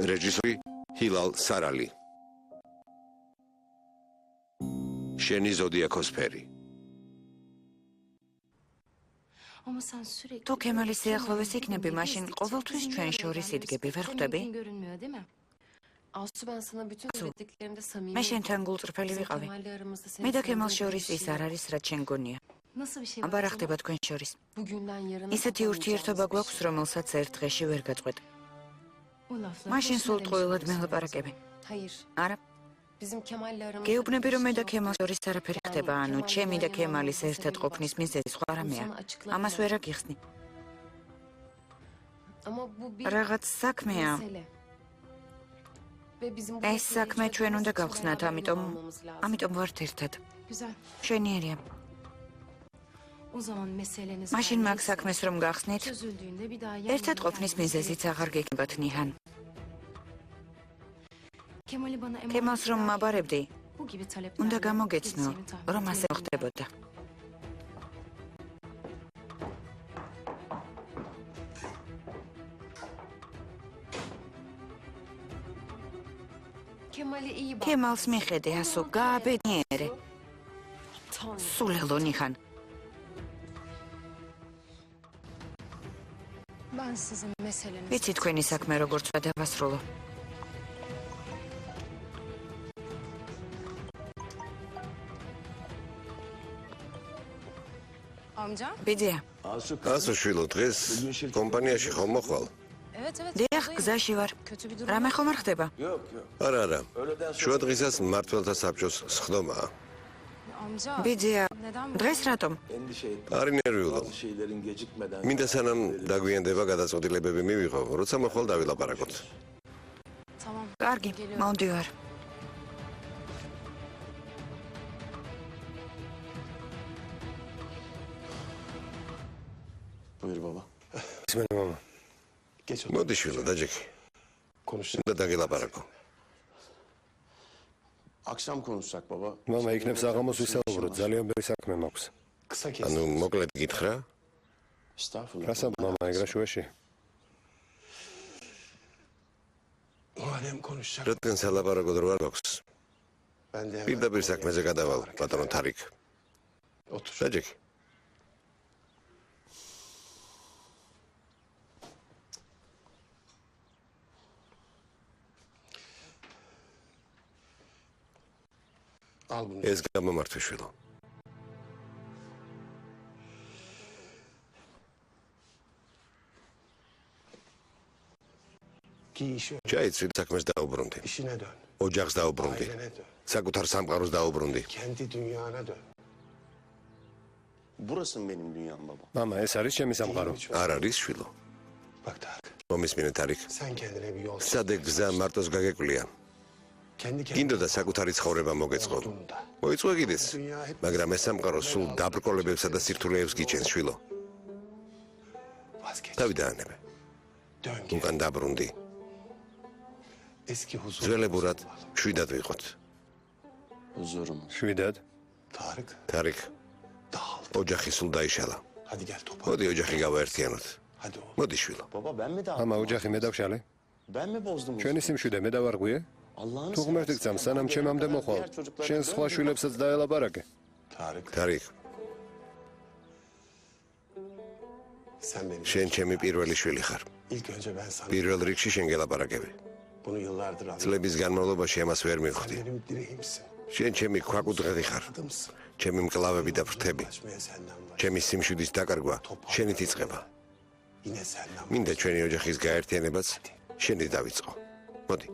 რეჟისორი ჰილალ სარალი. შენი ზოდიაქოსფერი. თუ ქემალის სიახლოვეს იქნები, მაშინ ყოველთვის ჩვენ შორის იდგები, ვერ ხვდები? მე შენთან გულწრფელი ვიყავი. მე და ქემალ შორის ის არ არის, რაც შენ გონია. აბა რა ხდება თქვენ შორის? ისეთი ურთიერთობა გვაქვს, რომელსაც ერთ დღეში ვერ გაწყვეტ. მაშინ სულ ტყუილად მელაპარაკები. არა. გეუბნები, რომ მე და ქემალ შორის არაფერი ხდება, ანუ ჩემი და ქემალის ერთად ყოფნის მიზეზი სხვა რამეა. ამას ვერ აგიხსნი. რაღაც საქმეა. ეს საქმე ჩვენ უნდა გავხსნათ, ამიტომ ვართ ერთად. მშვენიერია. მაშინ მაგ საქმეს რომ გახსნით, ერთად ყოფნის მიზეზიც აღარ გეკნებათ ნიჰან. ქემალს რომ მაბარებდი, უნდა გამოგეცნო, რომ ასე ხდებოდა. ქემალს მიხედე, ასო გააბედნიერე. სულელო ნიჰან. ვიცი თქვენი საქმე როგორც დავასრულო. ბიძია. ასო შვილო, დღეს კომპანიაში ხომ მოხვალ? დიახ, გზაში ვარ. რამე ხომ არ ხდება? არა. შუა დღისას მმართველთა საბჭოს სხდომაა. ბიძია, დღეს რატომ? არ ინერვიულო. მინდა სანამ დაგვიანდება გადაწყვეტილებები მივიღო, როცა მოხვალ დავილაპარაკოთ. კარგი, მოვდივარ. Buyur baba. İsmini mama. Geç otur. მოდი შვილო, დაჯექი. Konuşacağız. უნდა დაგილაპარაკო. Akşam konuşacak baba. მამა იქნებ საღამოს ვისაუბროთ, ძალიან ბევრი საქმე მაქვს. Kısa kes. ანუ მოკლედ გითხრა? Estağfurullah. რასა მამა ეგრაშუაში? Madem konuşacak. რადგან სალაპარაკოდ რო არ გვაქვს, Ben de hemen. პირდაპირ საქმეზე გადავალ, პატრონ თარიქ. Otur. დაჯექი. Al bunu. ეს გამომართვე შვილო. Giy işi. ჩაიცვი საქმეს დაუბრუნდი. İşine dön. ოჯახს დაუბრუნდი. Ailene dön. საკუთარ სამყაროს დაუბრუნდი. Kendi dünyana dön. Burası benim dünyam baba. მამა, ეს არის ჩემი სამყარო. არ არის შვილო. Bak Tarık. მომისმინე თარიქ. Sen kendine bir yol. სადე გზა მარტოს გაგეკვლია. Kendi გინდოდა საკუთარი ცხოვრება მოგეწყო. მოიწვე კიდეც. მაგრამ ეს სამყარო სულ დაბრკოლებებსა და სირთულეებს გიჩენს შვილო. vazgeç. თავი დაანებე. Dön geri. უკან დაბრუნდი. Eski huzur. ძველებურად შვიდად ვიყოთ. Huzurum. შვიდად. Tarık. თარიქ, Dağıldı. ოჯახი სულ დაიშალა. Hadi gel topa. მოდი ოჯახი გავაერთიანოთ. Hadi oğlum. მოდი შვილო. Baba ben mi dağıttım? მამა, ოჯახი მე დავშალე? Ben mi bozdum? ჩვენი სიმშვიდე მე დავარღვიე? Allah'ını თუ ღმერთი გწამს, სანამ ჩემამდე მოხვალ, შენ სხვა შვილებსაც დაელაპარაკე. Tarık. თარიქ, Sen benim. შენ ჩემი პირველი შვილი ხარ. İlk önce ben sana პირველ რიგში შენ გელაპარაკები. bunu yıllardır anladım. წლების განმავლობაში ამას ვერ მივხვდი. Benim direğimsin. შენ ჩემი ქვაკუთხედი ხარ. Adımsın. ჩემი მკლავები და ფრთები. Kaçmaya senden var. ჩემი სიმშვიდის დაკარგვა შენით იწყება. Yine senden var. მინდა ჩვენი ოჯახის გაერთიანებაც შენით დავიწყო. მოდი.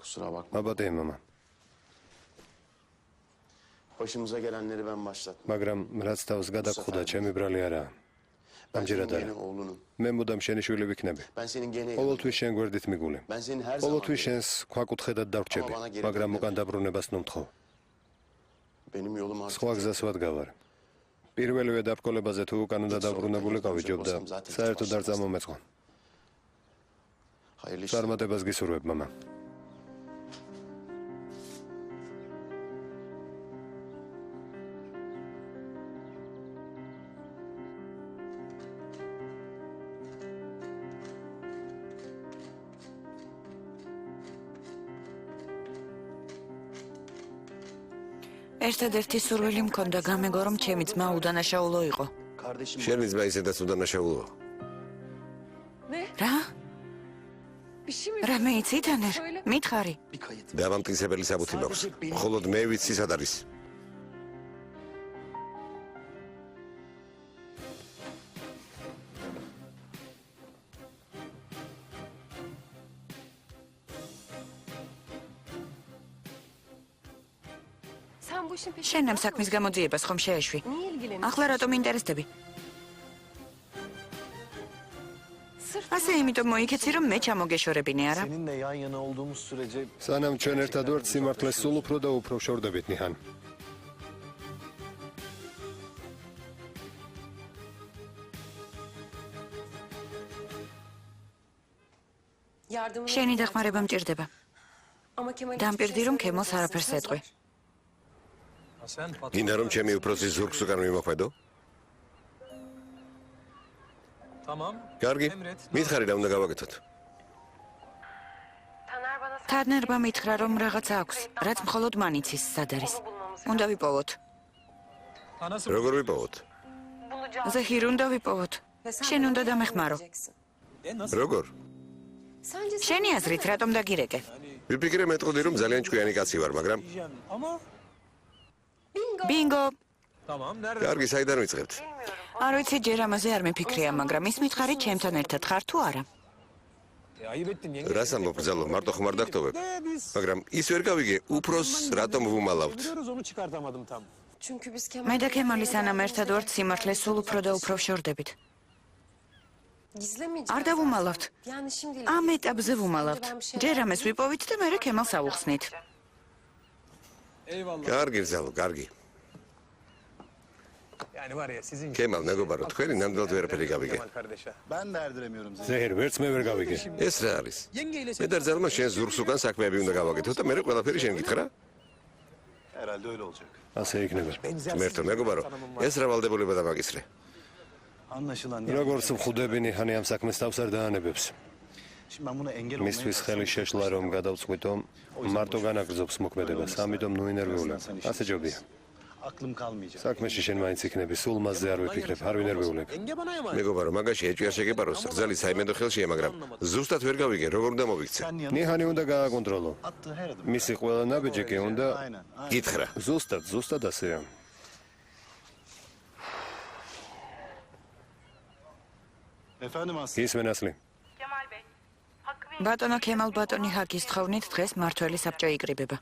Kusura bakma. აბადე მამა. Başımıza gelenleri ben başlattım. მაგრამ რაც თავს გადაგხვდა, ჩემი ბრალი არაა. Ben ამჯერად senin არა. gene oğlunum. მე მუდამ შენი შვილი ვიქნები. Ben senin gene ყოველთვის შენ გვერდით მიგული. Ben senin her zaman ყოველთვის შენს ქვაკუთხედად დავრჩები, აბა, მაგრამ უკან დაბრუნებას ნუ მთხოვ. Benim yolum artık. სხვა გზას ვადგავარ. პირველივე დაბრკოლებაზე თუ უკანონდა დაბრუნებულიყავი, ჯობდა საერთოდ არ წამომეწყო. Hayırlı işler. წარმატებას გისურვებ, მამა. ერთადერთი სურვილი მქონდა გამეგო რომ ჩემი ძმა უდანაშაულო იყო. Kardeşim შენი ძმა ისედაც უდანაშაულოა. რა? რამე იცი თანერ? მითხარი. bir kayıt. დავამტკიცებელი საბუთი მაქვს. მხოლოდ მე ვიცი სად არის. შენ ამ საქმის გამოძიებას ხომ შეეშვი? ახლა რატომ ინტერესდები? ასე იმიტომ მოიქეცი რომ მე ჩამოგეშორებინე, არა? Seninle yan yana olduğumuz sürece სანამ ჩვენ ერთად ვართ, სიმართლეს სულ უფრო და უფრო ვშორდებით, ნიჰან. შენი დახმარება მჭირდება. დამპირდი რომ ქემოს არაფერს ეტყვი. sen გინდა რომ ჩემი უფროსი ზურგს უკან მიმოხვედო? tamam. კარგი. მითხარი რა უნდა გავაკეთოთ? თანერბა მითხრა რომ რაღაცა აქვს, რაც მხოლოდ მან იცის სად არის. უნდა ვიპოვოთ. Anası როგორ ვიპოვოთ? ზეჰირ უნდა ვიპოვოთ. შენ უნდა დამეხმარო. როგორ? შენი აზრით რატომ დაგირეკე? ვიფიქრე მეტყოდი რომ ძალიან ჭკვიანი კაცი ვარ, მაგრამ diyeceğim ama ბინგო. tamam nerede? კარგი, საიდან ვიწყებთ? არ ვიცი ჯერ ამაზე არ მეფიქრია, მაგრამ ის მითხარი ჩემთან ერთად ხარ თუ არა? Ayıp ettin yenge. რას ამბობ ბრძალო, მარტო ხომ არ დაგტოვებ? მაგრამ ის ვერ გავიგე, უფროს რატომ ვუმალავთ? Biliyoruz onu çıkartamadım tam. მე და ქემალი სანამ ერთად ვართ სიმართლეს სულ უფრო და უფრო ვშორდებით. არ დავუმალავთ. ამ ეტაპზე ვუმალავთ. ჯერ ამას ვიპოვით და მერე ქემალს ავუხსნით. Eyvallah. კარგი ბრძალო, კარგი. Yani var ya sizin ქემალ მეგობარო, თქვენი ნამდვილად ვერაფერი გავიგე. Kemal kardeşe. Ben de erdiremiyorum Zehir. ზეჰერ, ვერც მე ვერ გავიგე. ეს რა არის? Yengeyle მე და ბრძალმა შენ ზურგს უკან საქმეები უნდა გავაკეთო და მე ყველაფერი შენ გითხრა? Herhalde öyle olacak. ასე იქნება. მერტო მეგობარო, ეს რა ვალდებულება დამაკისრე? Anlaşılan. როგორც ვხვდები, ნიჰანი ამ საქმეს თავს არ დაანებებს. Şimdi ben buna engel olmaya მისთვის ხელი შეშლა რომ გადავწყვიტო, მარტო განაგრძობს მოქმედებას, ამიტომ ნუ ინერვიულა. ასე ჯობია. aklım kalmayacak. საქმეში შენ მაინც იქნები, სულ მასზე არ ვიფიქრებ, არ ვინერვიულებ. Yenge bana emanet. მეგობარო, მაგაში ეჭვია შეგეპაროს, გზალი საიმედო ხელშია, მაგრამ ზუსტად ვერ გავიგე, როგორ უნდა მოვიქცე. Sen yanı ნიჰანი უნდა გააკონტროლო. attığı her adım. მისი ყველა ნაბიჯი უნდა Aynen. aynen. გითხრა. ზუსტად ასეა. Efendim Aslı. ისმენ ასლი. ბატონო ქემალ ბატონი ჰაკის თხოვნით დღეს მართველი საბჭო იკრიბება.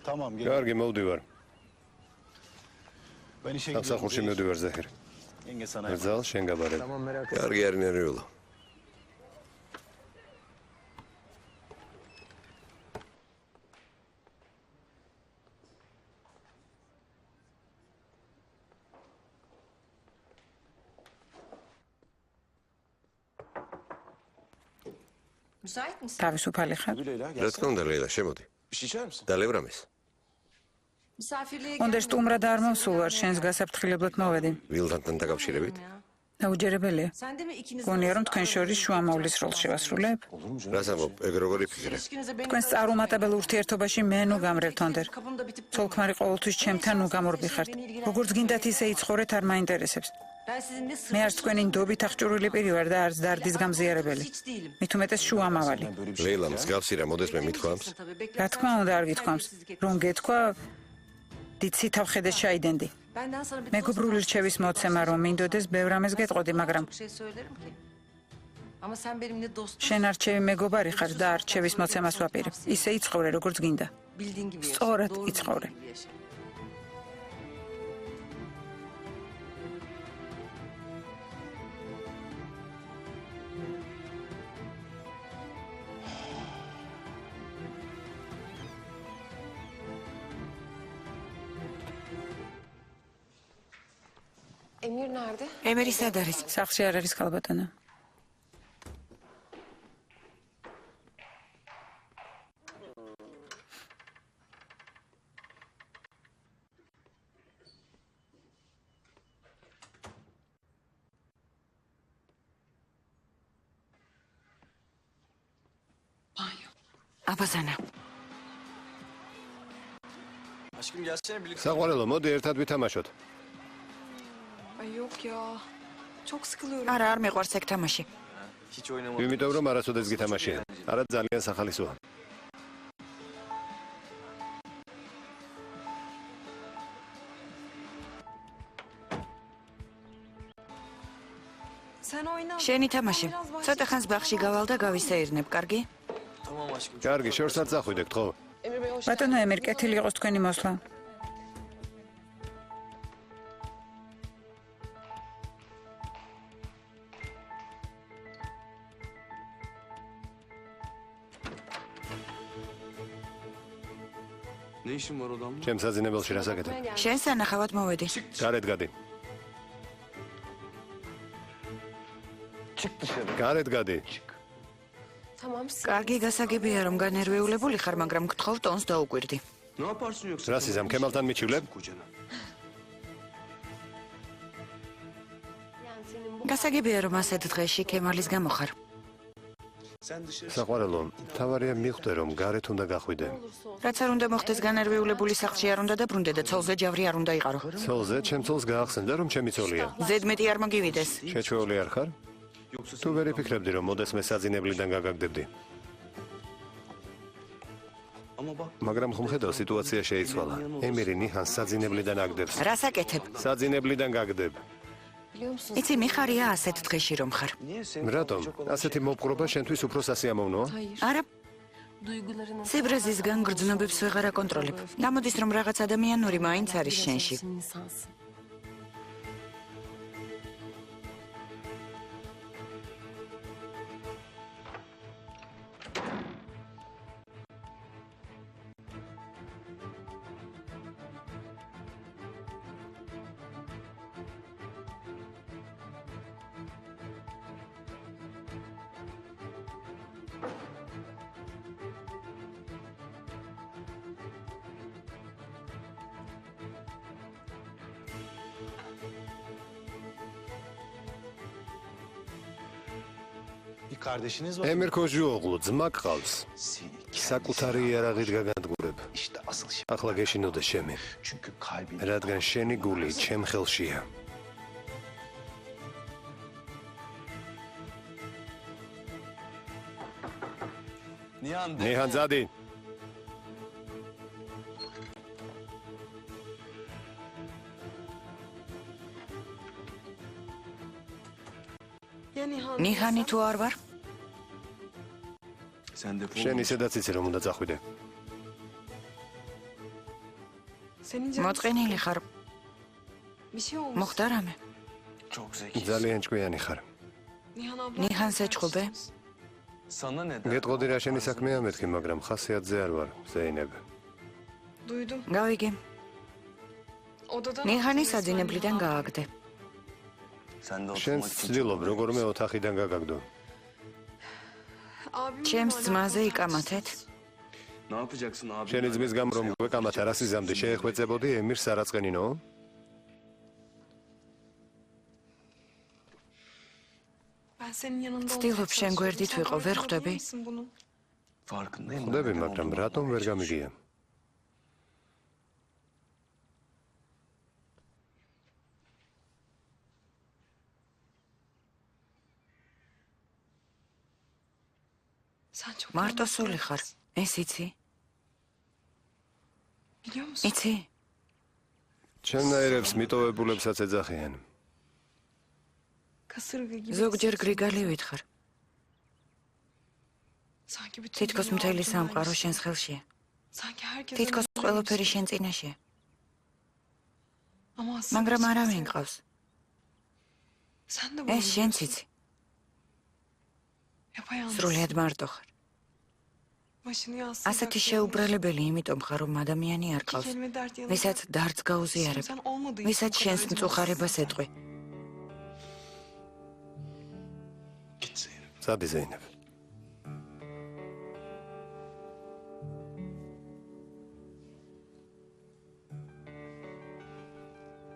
Tamam gel. კარგი, მოვდივარ. Ben işe სამსახურში gidiyorum. მივდივარ ზეჰერ. Yenge sana emanet. რძალ შენ გაბარებ. Tamam merak etme. კარგი არ ინერვიულო. თავისუფალი ხარ? Leyla რა gel. თქმა უნდა, ლეილა, შემოდი. Bir şey içer misin? დალევრამეს. უნდა სტუმრად არ მოვსულვარ, შენს გასაფრთხილებლად მოვედი. ვილდანთან დაკავშირებით? დაუჯერებელია. გონია რომ თქვენ შორის შუამავლის როლს შევასრულებ? რას ამბობ, ეგ როგორ იფიქრე? თქვენს წარუმატებელ ურთიერთობაში მე ნუ გამრევთონდერ. ცოლქმარი ყოველთვის ჩემთან ნუ გამორბიხართ. როგორც გინდათ ისე იცხოვრეთ, არ მაინტერესებს. მე არც თქვენი ნდობით აღჭურვილი პირი ვარ და არც დარდის გამზიარებელი. მით უმეტეს შუამავალი. ლეილა, მსგავსი რა მოდესმე მithქვამს? რა თქმა უნდა არ გითქვამს. რომ გეთქვა დიცი თავხედეს ჩაიდენდი. მეგობრული რჩევის მოცემა რომ მინდოდეს ბევრ ამას გეტყოდი, მაგრამ შენ არჩევი მეგობარი ხარ და არჩევის მოცემას ვაპირებ. ისე იცხოვრე როგორც გინდა. სწორად იცხოვრე. ემერი სად არის? სახლში არ არის ქალბატონო. აბაზანა. Aşkım gelsene birlikte. საყვარელო, მოდი ერთად ვითამაშოთ. არა, არ მეყვარს ეგ თამაში. Hiç oynamadım. იმიტომ რომ არასოდეს გითამაშია. არა ძალიან სახალისოა. შენი თამაში. ცოტა ხანს ბაღში გავალ და გავისეირნებ, კარგი? Tamam aşkım. კარგი, შორს არ წახვიდეთ, ხო? ბატონო ემერ, კეთილი იყოს თქვენი მოსვლა. Ne işin var odamda? ჩემს საძინებელში რას აკეთებ? შენ სანახავად მოვედი. გარეთ გადი. გარეთ გადი. კარგი, გასაგებია რომ განერვიულებული ხარ, მაგრამ გთხოვ ტონს დაუკვირდი. Ne yaparsın yoksa? რას იზამ, ქემალთან მიჩივლებ? Kocana. გასაგებია რომ ასეთ დღეში ქემალის გამო ხარ. Sen dışarı საყვარელო, თავარია მიხვდე რომ გარეთ უნდა გახვიდე. რაც არ უნდა მოხდეს განერვიულებული სახლში არ უნდა დაბრუნდე და ცოლზე ჯავრი არ უნდა იყარო. ცოლზე ჩემ ცოლს გაახსენდა რომ ჩემი ცოლია. ზედმეტი არ მოგივიდეს. შეჩვეული არ ხარ? თუ ვერ იფიქრებდი რომ მოდესმე საძინებლიდან გაგაგდებდი. ama bak მაგრამ ხომ ხედავ სიტუაცია შეიცვალა. ემერი ნიჰანს საძინებლიდან აგდებს. რას აკეთებ? საძინებლიდან გაგდებ. იცი, მიხარია ასეთ დღეში რომ ხარ. niye sen? რატომ? ასეთი მოპყრობა შენთვის უფრო სასიამოვნოა? არა. სიბრაზისგან გრძნობებს ვეღარ აკონტროლებ. გამოდის რომ რაღაც ადამიანური მაინც არის შენში. Bir kardeşiniz var. ემერ ქოჟუოღლუ ძმა გყავს. Seni საკუთარი იარაღით გაგანადგურებ. işte asıl şey. ახლა გეშინოდე შემი. Çünkü kalbin. რადგან შენი გული ჩემ ხელშია. Nihan de. ნიჰან ზადი. ნიჰანი თუ არ ვარ? Sen de შენ ისედაც იცი რომ უნდა წახვიდე. მოწყენილი ხარ. მოხდა რამე? çok zeki. ძალიან ჭკვიანი ხარ. ნიჰანს ეჭხობე? Sana neden? გეტყოდი რა შენი საქმეა მეთქი, მაგრამ ხასიათზე არ ვარ, ზეინებ. გავიგე. ნიჰანი საძინებლიდან გააგდე. Sen de შენ oturmak için ცდილობ როგორმე ოთახიდან გაგაგდო. ჩემს ძმაზე იკამათეთ? ne yapacaksın abi? შენი ძმის გამ რომ გვეკამათ არასიზამდე შეეხვეწებოდი ემირს სარაწყენინო? ცდილობ შენ გვერდით ვიყო, ვერ ხვდები? Farkındayım. ხვდები, მაგრამ რატომ ვერ გამიგია? მარტოსული ხარ. ეს იცი? იცი? ჩემნაირებს მიტოვებულებსაც ეძახიან. ზოგჯერ გრიგალივით ხარ. თითქოს მთელი სამყარო შენს ხელშია. თითქოს ყველაფერი შენ წინაშია. მაგრამ არავინ გყავს. ეს შენც იცი. სრულიად მარტო ხარ. ასეთი შეუბრალებელი იმიტომ ხარ, რომ ადამიანი არ ყავს, ვისაც დარდს გაუზიარებ, ვისაც შენს მწუხარებას ეტყვი. სადი ზეინებ.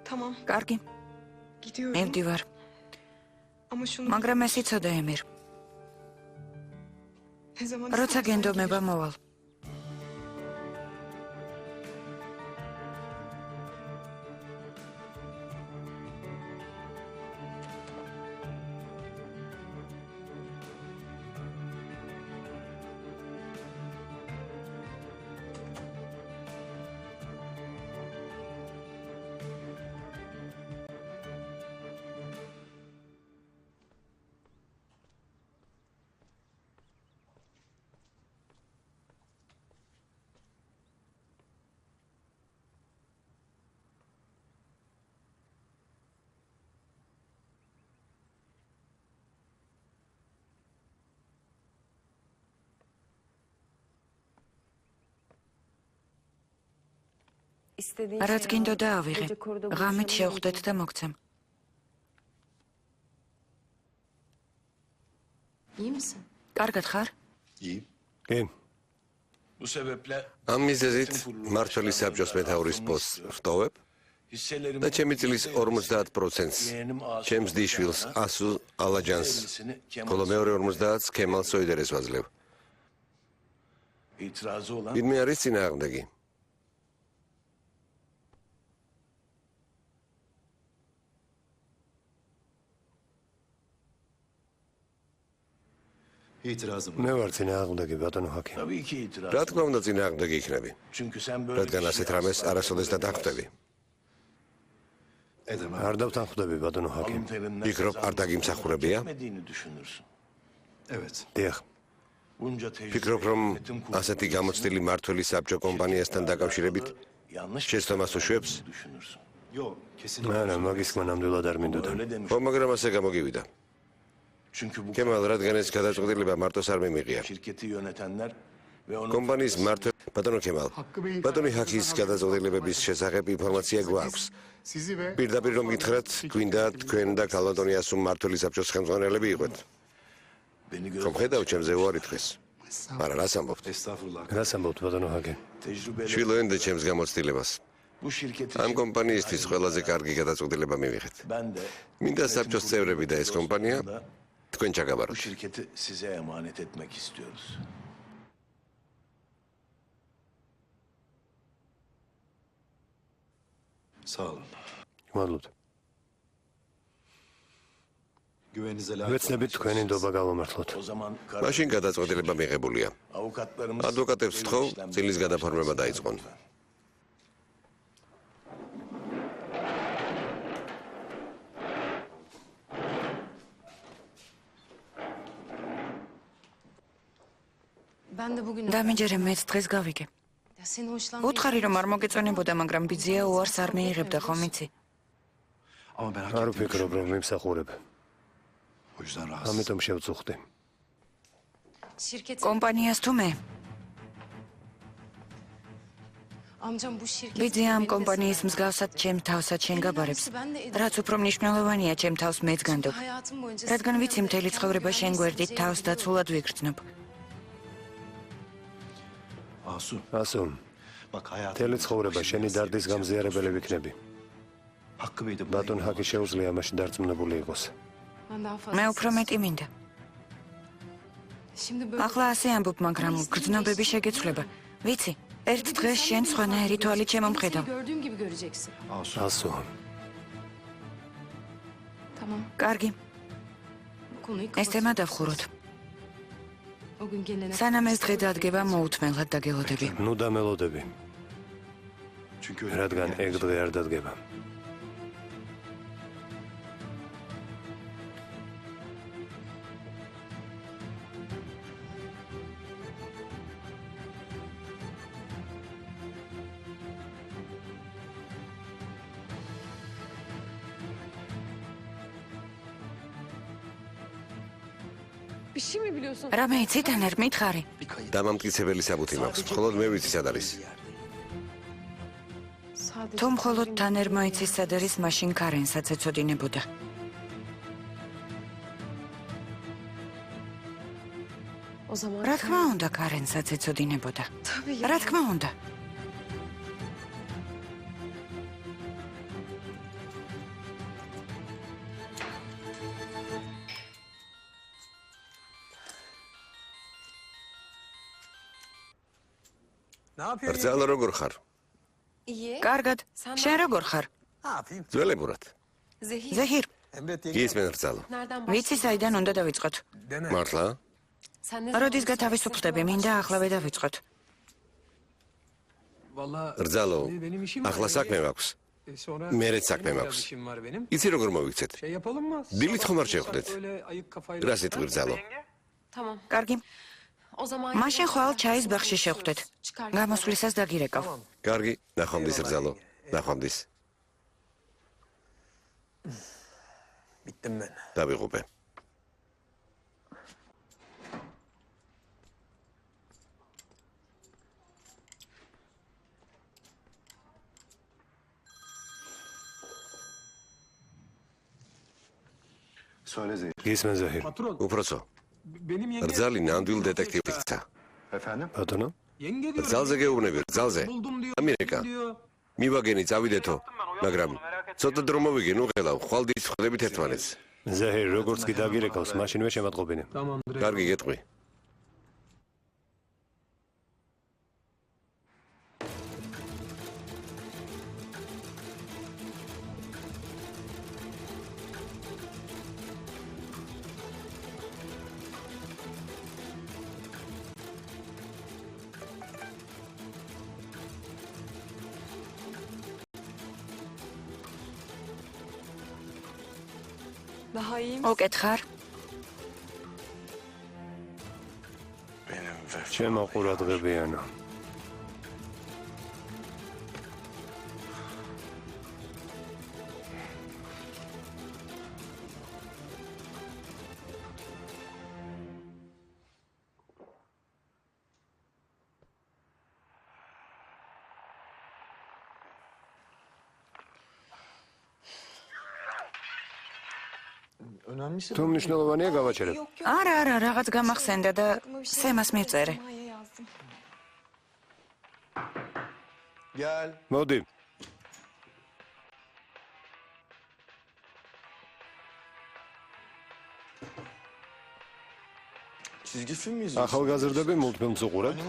Tamam, კარგი, gidiyorum. მივდივარ. Ama şunu მაგრამ ეს იცოდე ემირ, ne zaman როცა istersen გენდომება gelirim. მოვალ. რაც გინდოდა ავიღე, ღამით შევხვდეთ და მოგცემ. İyi misin? კარგად ხარ? კი, Bu sebeple ამ მიზეზით მმართველი საბჭოს მეთაურის პოსტს ვტოვებ და ჩემი წილის 50%-ს ჩემს დიშვილს ასუ ალაჯანს, ხოლო მეორე 50%-ს ქემალ სოიდერეს ვაძლევ. itirazı olan ვინმე არის წინააღმდეგი? მე ვარ წინააღმდეგი ბატონო ჰაკი. tabii ki itiraz. რა თქმა უნდა წინააღმდეგი იქნები, Çünkü sen böyle რადგან ასეთ რამეს არასოდეს დათანხმდები. არ დავთანხმდები ბატონო ჰაკი. ფიქრობ არ დაგიმსახურებია? etmediğini düşünürsün. დიახ, Bunca tecrübe, ფიქრობ რომ yönetim kurulu ასეთი გამოცდილი მმართველი საბჭო კომპანიასთან დაკავშირებით yanlış შეცდომას უშვებს? düşünürsün. არა, მაგის კმა ნამდვილად არ მინდოდა. Öyle demiş. ხო, მაგრამ ასე გამოგივიდა. Çünkü bu ქემალ რადგან ეს გადაწყვეტილება მარტოს არ მიმიღია. şirketi yönetenler ve onun კომპანიის მმართველ ბატონო ქემალ, ბატონი ჰაკის გადაწყვეტილებების შესახებ ინფორმაცია გვაქვს. პირდაპირ რომ გითხრათ, გვინდა თქვენ და კალვადონიას მმართველი საბჭოს ხელმძღვანელები იყვეთ. beni ხომ ხედავ ჩემზე უარი დღეს. მაგრამ რას ამბობთ? რას ამბობთ ბატონო ჰაკი? tecrübeli შვილოენდე ჩემს გამოცდილებას. bu şirketi ამ კომპანიისთვის ყველაზე კარგი გადაწყვეტილება მივიღეთ. ben de მინდა საბჭოს წევრები და ეს კომპანია თქვენ bu ჩაგაბაროთ. şirketi size emanet etmek istiyoruz. მადლობთ. ვეცდებით თქვენი ნდობა გავამართლოთ. O zaman მაშინ გადაწყვეტილება მიღებულია. avukatlarımız ადვოკატებს ვთხოვ, წილის გადაფორმება დაიწყონ. Ben de bugün დამიჯერე მეც დღეს გავიგე. Ya seni hoşlan. უთხარი რომ არ მოგეწონებოდა, მაგრამ ბიძია უარს არ მიიღებდა, ხომ იცი? არ ვფიქრობ რომ მიმსახურებ. ამიტომ შევწუხდი. Şirket კომპანიას თუ მე? amcam bu şirket. ბიძია ამ კომპანიის მსგავსად ჩემ თავსაც შენ გაბარებს. რაც უფრო მნიშვნელოვანია, ჩემ თავს მეც განდობ. Hayatım boyunca რადგან ვიცი მთელი ცხოვრება შენ გვერდით თავს დაცულად ვიგრძნობ. ასო, მთელი ცხოვრება შენი დარდის გამზიარებელი ვიქნები. ბატონ ჰაკი შეუძლია ამაში დარწმუნებული იყოს. ben daha fazla. მე უფრო მეტი მინდა. Şimdi böyle ახლა ასე ამბობ, მაგრამ გრძნობები შეგეცვლება. ვიცი, ერთ დღეს შენ სხვანაირი თვალით შემომხედავ. seni gördüğüm gibi göreceksin. ასო, Tamam. კარგი, Bu konuyu ეს kapat. თემა დავხუროთ. O gün gelene. სანამ ეს დღე დადგება, მოუთმენლად დაგელოდები. ნუ დამელოდები. რადგან ეგ დღე არ დადგება. Bir şey mi biliyorsun? რამე იცი თანერ მითხარი? დამამტკიცებელი საბუთი მაქვს. მხოლოდ მე ვიცი სად არის. Sadece თუ მხოლოდ თანერ მოიცის სად არის, მაშინ კარენსაც ეცოდინებოდა. რა თქმა უნდა, კარენსაც ეწოდინებოდა. რა თქმა უნდა. რძალო როგორ ხარ? კარგად. შენ როგორ ხარ? ძველებურად. ზეჰირ, გისმენ რძალო. ვიცი საიდან უნდა დავიწყოთ? მართლა? როდის გათავისუფლდები, მინდა ახლა დავიწყოთ. რძალო, ახლა საქმე მაქვს. მერეც საქმე მაქვს. იცი როგორ მოვიქცეთ? დილით ხომ არ შევხვდეთ? რა სიტყვი რძალო? კარგი. მაშინ ხვალ ჩაის ბაღში შევხვდეთ. გამოსვლისას დაგირეკავ. კარგი, ნახვამდის რძალო. ნახვამდის. დავიღუპე. გისმენ ზეჰირ. უпроцо. რძალი ნამდვილ დეტექტივია. ბატონო? რძალზე გეუბნები, რძალზე. ამერიკა. მივაგენი, წავიდეთო. მაგრამ ცოტა დრო მოვიგე, ნუ ხელავ, ხვალდით ხვდებით ერთმანეთს. ზეჰირ, როგორც კი დაგირეკავს, მაშინვე შემატყობინე. კარგი, გეტყვი. უკეთ ხარ? ჩემო ყურადღებიანო. თუ მნიშვნელოვანია გავაჩერებ. არა, რაღაც გამახსენდა და სემას მივწერე. მოდი. ახალგაზრდები მულტფილმს უყურებთ?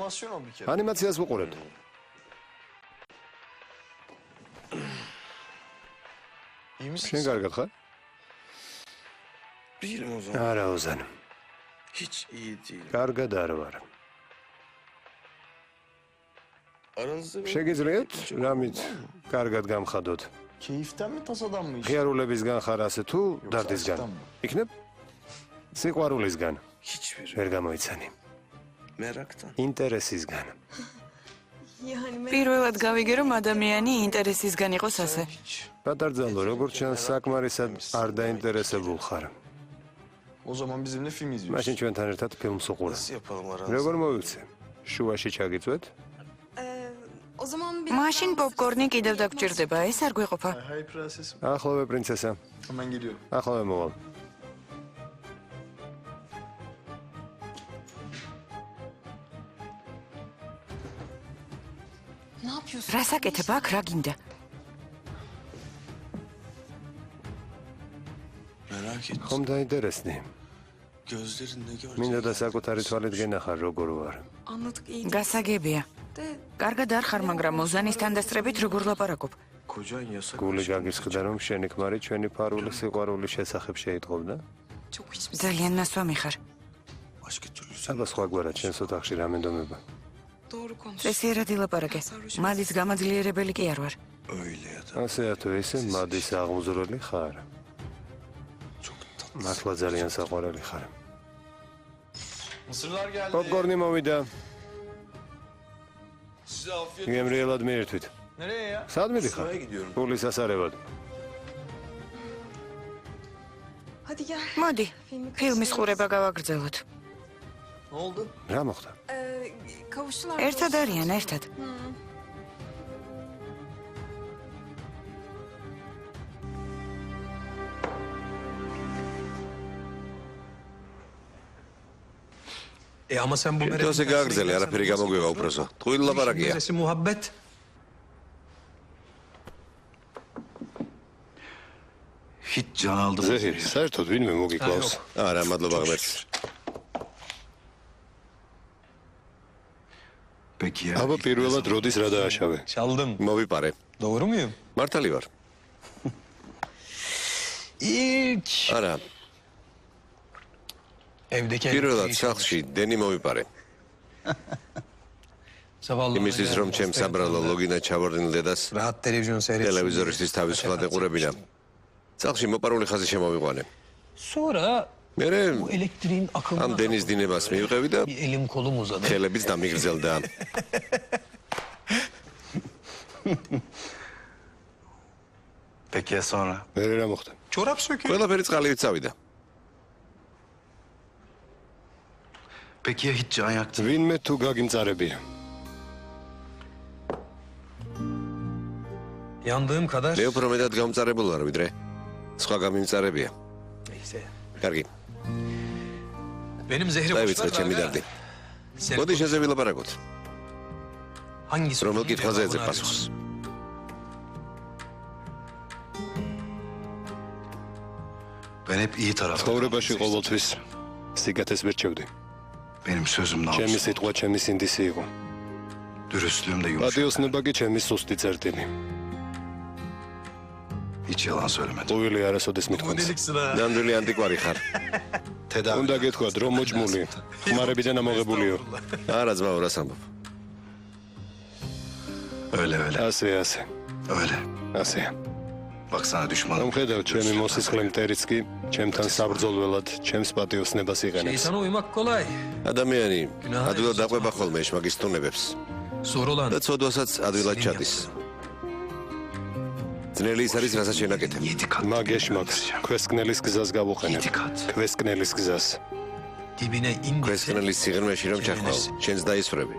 ანიმაციას უყურებთ? შენ კარგად ხარ? არა, ოზან. კარგად არ ვარ. შეგიძლიათ რამით კარგად გამხადოთ? ხიარულებისგან ხარ ასე თუ დარდისგან? იქნებ? სიყვარულისგან. ვერ გამოიცანი. ინტერესისგან. პირველად გავიგე, რომ ადამიანი ინტერესისგან იყოს ასე. პატარძალო, როგორც ჩანს, საკმარისად არ დაინტერესებულ ხარ. მაშინ ჩვენთან ერთად ფილმს უყურე. როგორ მოვიქცე? შუაში ჩაგიწვეთ? მაშინ პოპკორნი კიდევ დაგჭირდება, ეს არ გვეყოფა. ახლავე პრინცესა. ახლავე მოვალ. რა საკეთებ აქ, რა გინდა? ხომ დაინტერესდი? მინდა და საკუთარი თვალით გენახარ როგორ ვარ. გასაგებია. კარგად არ ხარ, მაგრამ ოზანის თანდასწრებით როგორ ლაპარაკობ? გული გაგისხდა, რომ შენი ქმარი ჩვენი ფარული სიყვარულის შესახებ შეიტყობდა? ძალიან ნასვამი ხარ. აბა სხვაგვარად შენს ოთახში რა მენდომება? წესიერად ილაპარაკე. მადის გამაძლიერებელი კი არ ვარ. ასე თუ ისე მადის აღმზრდელი ხარ. მართლა ძალიან საყვარელი ხარ. პოპკორნი მოვიდა. გემრიელად მიირთვით. სად მიდიხარ? პულის ასარებად. მოდი, ფილმის ყურება გავაგრძელოთ. რა მოხდა? ერთად არიან, ერთად. Ama sen bu თვითონზე გააგრძელე, არაფერი გამოგვივა უფროსო. ტყუილი ლაპარაკია. Neresi muhabbet? Hiç can aldım. ზეჰირი, საერთოდ ვინმე მოგიკლავს? არა, მადლობა ღმერთს. Peki ya. აბა პირველად როდის რა დააშავე? Çaldım. მოვიპარე. Doğru muyum? მართალი ვარ. İlk არა, evdeki პირველად სახლში დენი მოვიპარე. Zavallı. იმისთვის რომ ჩემს საბრალო ლოგინა ჩავარდნილდე და Rahat televizyon seyretsin. ტელევიზორისთვის თავისუფლად ეყურებინა. სახლში მოპარული ხაზი შემოვიყვანე. Sonra მე bu elektriğin ამ akımına დენის დინებას მივყევი და bir elim kolum uzadı. ხელებიც დამიგრძელდა. Peki ya sonra? მერე რა მოხდა? Çorap söküyor. ყველაფერი წყალივით წავიდა. Peki ya hiç can yaktın? ვინმე თუ გაგიმწარებია? Yandığım kadar. მე უფრო მეტად გამწარებულ ვარ ვიდრე სხვა გამიმწარებია. Neyse. კარგი, Benim zehri დაივიწყე boş ver. ჩემი Aga. დარდი. Sen მოდი შეზევილაპარაკოთ. hangisi? რომელ კითხვაზე ეძებ cevabını პასუხს? Ben hep iyi tarafta. ცხოვრებაში ყოველთვის სიგათეს ვერჩევდი. Benim sözüm ჩემი namusum. სიტყვა ჩემი სინდისი იყო. Dürüstlüğüm de yumuşak. პატიოსნება კი ჩემი სუსტი წერტილი. Hiç yalan söylemedim. ყოველი არასოდეს მithქვენს. ნამდვილი ანტიკვარი ხარ. უნდა გეთქვათ, რომ მოჭმული ხმარებიდან ამოღებულიო. არა ძმაო, რას ამბობ? Öyle öyle. ასე, ასე. Öyle. ასე. Baksana düşmanım. მომხედავ ჩემი მოსისხლე მტერიც კი ჩემთან საბრძოლველად ჩემს პატიოსნებას იყენებს. Şeytana uymak kolay. ადამიანი ადვილად დაყვება ხოლმე შმაგის თუნებებს Zor olan და ცოდვასაც ადვილად senin ჩადის. yaptığın. ძნელი ის არის, რასაც შენაკეთებ. 7 kat. მაგეშ მაქვს. ქვესკნელის გზას გავუყენებ. ქვესკნელის გზას. Dibine in. ქვესკნელის სიღრმეში რომ ჩახვალ, შენს დაისვრები.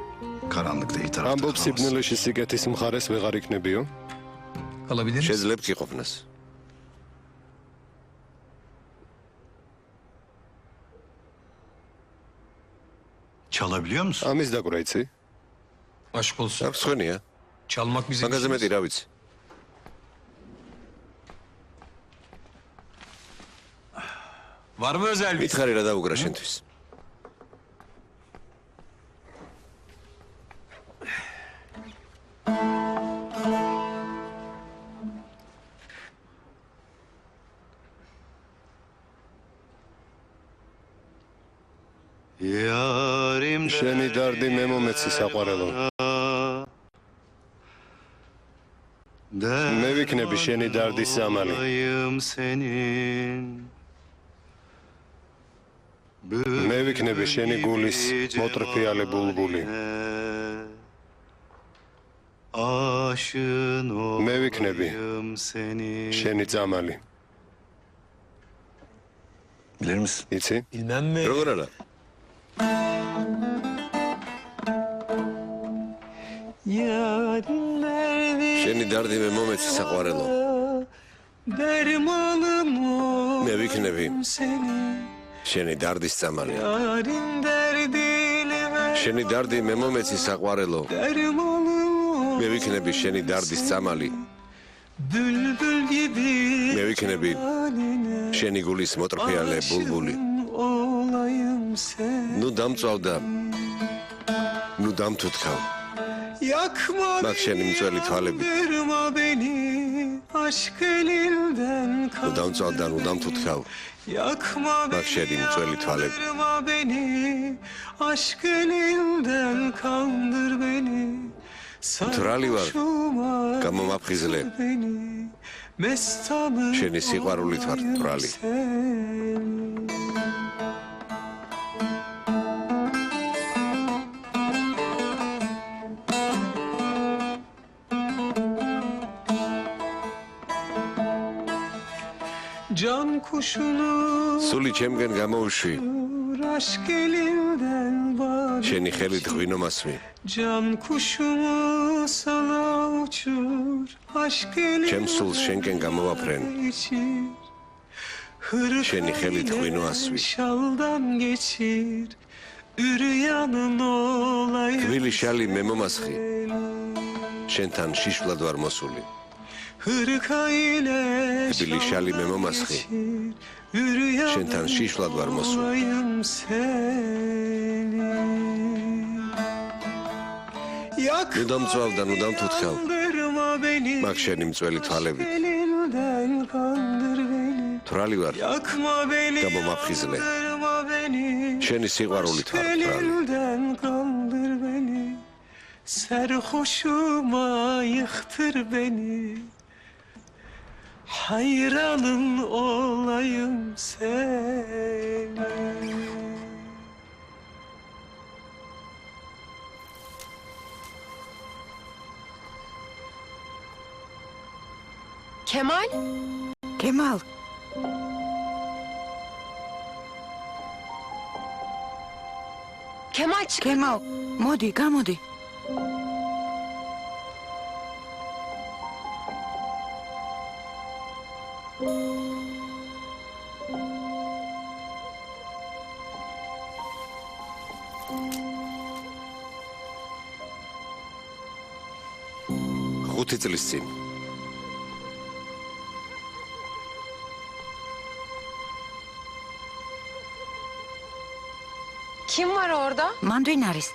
Karanlıkta iyi tarafta ამბობ kalamazsın. სიბნელეში სიგეთის მხარეს ვეღარ იქნებიო. Kalabilir misin? შეძლებთ იყოფნას. Çalabiliyor musun? ამის დაკვრა იცი? Aşk olsun. აქვს ხვენია? Çalmak bizim მაგაზე işimiz. მეტი რა ვიცი? Var mı özel bir? მითხარი რა დაუგრა შენთვის? Yarim შენი დარდი მე მომეცი საყვარელო. მე ვიქნები შენი დარდის სამალი. senin. მე ვიქნები შენი გულის მოტრფიალე ბულბული. Aşığın მე ვიქნები olayım senin. შენი წამალი. Bilir misin? იცი? Bilmem mi? როგორ არა? Yarim nerede? შენი დარდი მე მომეცი საყვარელო. Dermanım მე ვიქნები seni. შენი დარდის წამალი. Yarim derdiyle ver. შენი დარდი მე მომეცი საყვარელო. Dermanım მე ვიქნები შენი დარდის წამალი. bülbül gibi. მე ვიქნები haline. შენი გულის მოტრფიალე ბულბული. Olayım sen. ნუ დამწვავდა. ნუ დამთუთქავ. Yakma Bak şeni mitsveli talebi. Yandırma beni aşk elinden ნუ დამწვავდა, ნუ დამთუთქავ. Yakma Bak şeni mitsveli talebi. Yandırma beni aşk elinden kaldır beni Mtvrali var. Sarhoşuma გამომაფხიზლე. beni Mestanım შენი სიყვარულით ვარ მტვრალი. Can kuşunu სული ჩემგან გამოუშვი. aşk elinden var შენი ხელით ღვინო მასვი. Can kuşumu sana uçur aşk elinden ჩემ სულს შენკენ გამოვაფრენ. geçir შენი ხელით ღვინო ასვი. şaldan geçir üryanın olayım გვილი შალი მე მომასხი შენთან შიშვლად ვარ მოსული hırka ile გვილი შალი მე მომასხი შენთან შიშვლად ვარ მოსული olayım seni Yak ნუ დამწვავ და ნუ დამთუთხავ kandırma beni მაგ შენი მწველი თვალებით elinden kandır beni თვრალი ვარ Yakma beni Gabomapxizle. yandırma beni შენი სიყვარულით ვარ თვრალი elinden kaldır beni Serhoşuma yıktır beni Hayranın olayım seni Kemal. გემალ, Kemal çık. გემალ, მოდი, გამოდი. ხუთი წლის წინ Kim var orada? მან ვინ არის?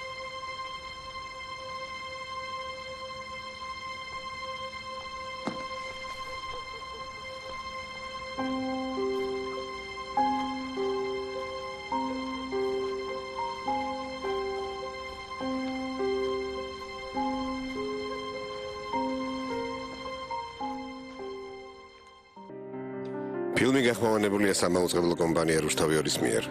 ფილმი გახმოვანებულია სამაუწყებლო კომპანია რუსთავიორის მიერ